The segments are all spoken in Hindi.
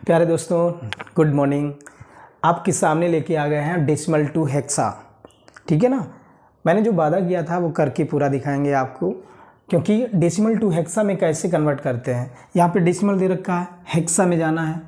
प्यारे दोस्तों, गुड मॉर्निंग। आपके सामने लेके आ गए हैं डेसिमल टू हेक्सा। ठीक है ना। मैंने जो वादा किया था वो करके पूरा दिखाएंगे आपको, क्योंकि डेसिमल टू हेक्सा में कैसे कन्वर्ट करते हैं। यहाँ पे डेसिमल दे रखा है, हेक्सा में जाना है,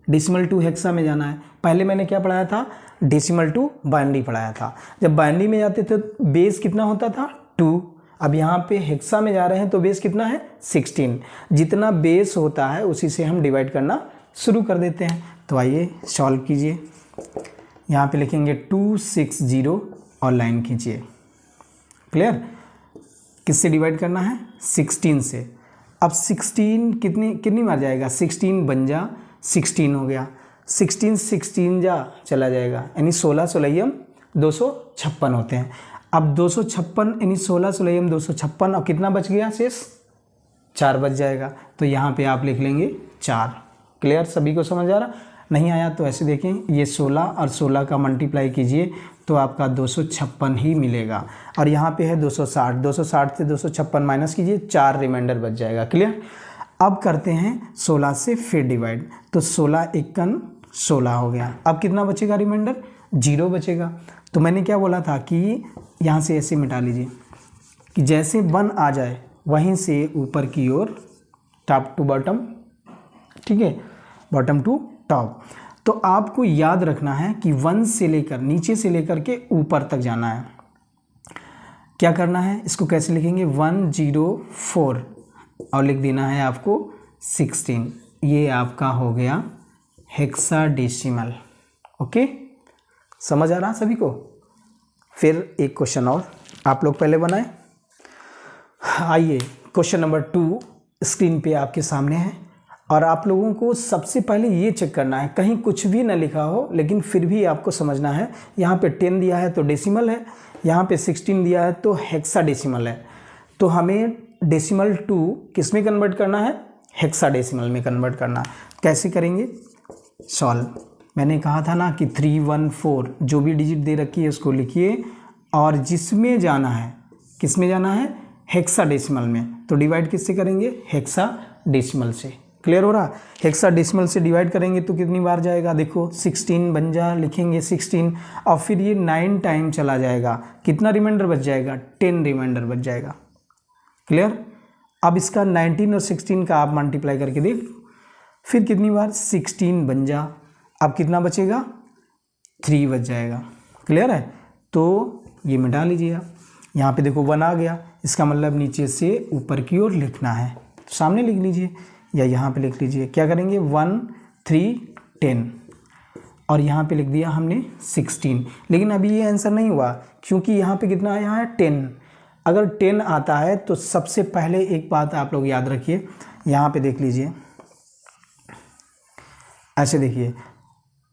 डेसिमल टू हेक्सा में जाना है। पहले मैंने क्या पढ़ाया था, डेसिमल टू बाइनरी पढ़ाया था। जब बाइनरी में जाते थे बेस कितना होता था, 2। अब यहाँ पे हेक्सा में जा रहे हैं तो बेस कितना है, 16। जितना बेस होता है उसी से हम डिवाइड करना शुरू कर देते हैं। तो आइए सॉल्व कीजिए। यहाँ पे लिखेंगे 260 और लाइन खींचिए। क्लियर। किससे डिवाइड करना है, 16 से। अब 16 कितनी बार जाएगा, 16 बन जा 16 हो गया। 16 जा चला जाएगा, यानी 16 सोलहम 256 होते हैं। अब 256 यानी 16 सोलहम 256 और कितना बच गया, शेष 4 बच जाएगा। तो यहाँ पे आप लिख लेंगे 4। क्लियर। सभी को समझ आ रहा। नहीं आया तो ऐसे देखें, ये 16 और 16 का मल्टीप्लाई कीजिए तो आपका 256 ही मिलेगा। और यहाँ पे है 260, 260 से 256 माइनस कीजिए, 4 रिमाइंडर बच जाएगा। क्लियर। अब करते हैं 16 से फिर डिवाइड, तो 16 एकन 16 हो गया। अब कितना बचेगा रिमाइंडर, 0 बचेगा। तो मैंने क्या बोला था कि यहाँ से ऐसे मिटा लीजिए कि जैसे 1 आ जाए वहीं से ऊपर की ओर, टॉप टू बॉटम, ठीक है, बॉटम टू टॉप। तो आपको याद रखना है कि 1 से लेकर, नीचे से लेकर के ऊपर तक जाना है। क्या करना है, इसको कैसे लिखेंगे, 104 और लिख देना है आपको 16। ये आपका हो गया हेक्साडेसिमल। ओके, समझ आ रहा सभी को। फिर एक क्वेश्चन और आप लोग पहले बनाएं। आइए, क्वेश्चन नंबर 2 स्क्रीन पे आपके सामने है। और आप लोगों को सबसे पहले ये चेक करना है, कहीं कुछ भी ना लिखा हो लेकिन फिर भी आपको समझना है। यहाँ पे 10 दिया है तो डेसिमल है, यहाँ पे 16 दिया है तो हेक्साडेसिमल है। तो हमें डेसिमल टू किस में कन्वर्ट करना है, हेक्साडेसिमल में कन्वर्ट करना है। कैसे करेंगे, सॉल्व। मैंने कहा था ना कि 314 जो भी डिजिट दे रखी है उसको लिखिए, और जिसमें जाना है, किस में जाना है, हेक्साडेसिमल में। तो डिवाइड किससे करेंगे, हेक्साडेसिमल से। क्लियर हो रहा। हेक्साडेसिमल से डिवाइड करेंगे तो कितनी बार जाएगा, देखो 16 बन जा, लिखेंगे 16 और फिर ये 9 टाइम चला जाएगा। कितना रिमाइंडर बच जाएगा, 10 रिमाइंडर बच जाएगा। क्लियर। अब इसका 19 और 16 का आप मल्टीप्लाई करके देख, फिर कितनी बार, 16 बन जा। अब कितना बचेगा, 3 बच जाएगा। क्लियर है। तो ये मिटा लीजिए आप। यहाँ पे देखो 1 आ गया, इसका मतलब नीचे से ऊपर की ओर लिखना है, तो सामने लिख लीजिए या यहाँ पे लिख लीजिए। क्या करेंगे, 1 3 10 और यहाँ पे लिख दिया हमने 16। लेकिन अभी ये आंसर नहीं हुआ, क्योंकि यहाँ पे कितना आया है, 10। अगर 10 आता है तो सबसे पहले एक बात आप लोग याद रखिए, यहाँ पे देख लीजिए, ऐसे देखिए,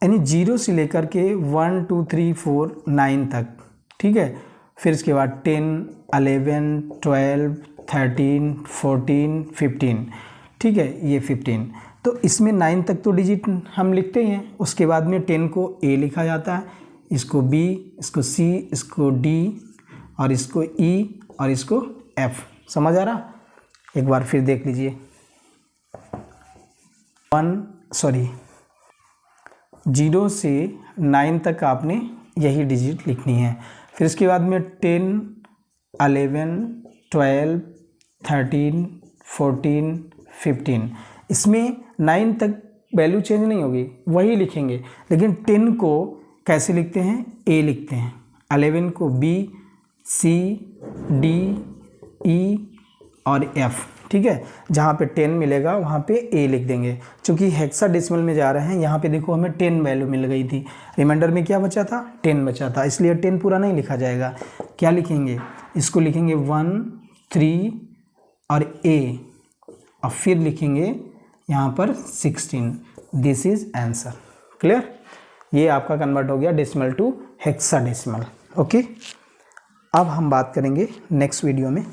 यानी 0 से लेकर के 1 2 3 4 9 तक, ठीक है। फिर इसके बाद 10 11 12 13 14 15, ठीक है, ये 15। तो इसमें 9 तक तो डिजिट हम लिखते ही हैं। उसके बाद में 10 को A लिखा जाता है, इसको B, इसको C, इसको D और इसको E और इसको F। समझ आ रहा। एक बार फिर देख लीजिए, 0 से 9 तक आपने यही डिजिट लिखनी है। फिर इसके बाद में 10 11 12 13 14 15, इसमें 9 तक वैल्यू चेंज नहीं होगी, वही लिखेंगे। लेकिन 10 को कैसे लिखते हैं, A लिखते हैं, 11 को B, C, D, E और F, ठीक है। जहाँ पे 10 मिलेगा वहाँ पे A लिख देंगे। चूँकि हेक्साडेसिमल में जा रहे हैं, यहाँ पे देखो हमें 10 वैल्यू मिल गई थी, रिमाइंडर में क्या बचा था, 10 बचा था, इसलिए 10 पूरा नहीं लिखा जाएगा। क्या लिखेंगे, इसको लिखेंगे 1 3 और A, और फिर लिखेंगे यहाँ पर 16। This is answer. क्लियर। ये आपका कन्वर्ट हो गया डेसिमल टू हेक्साडेसिमल। ओके। अब हम बात करेंगे नेक्स्ट वीडियो में।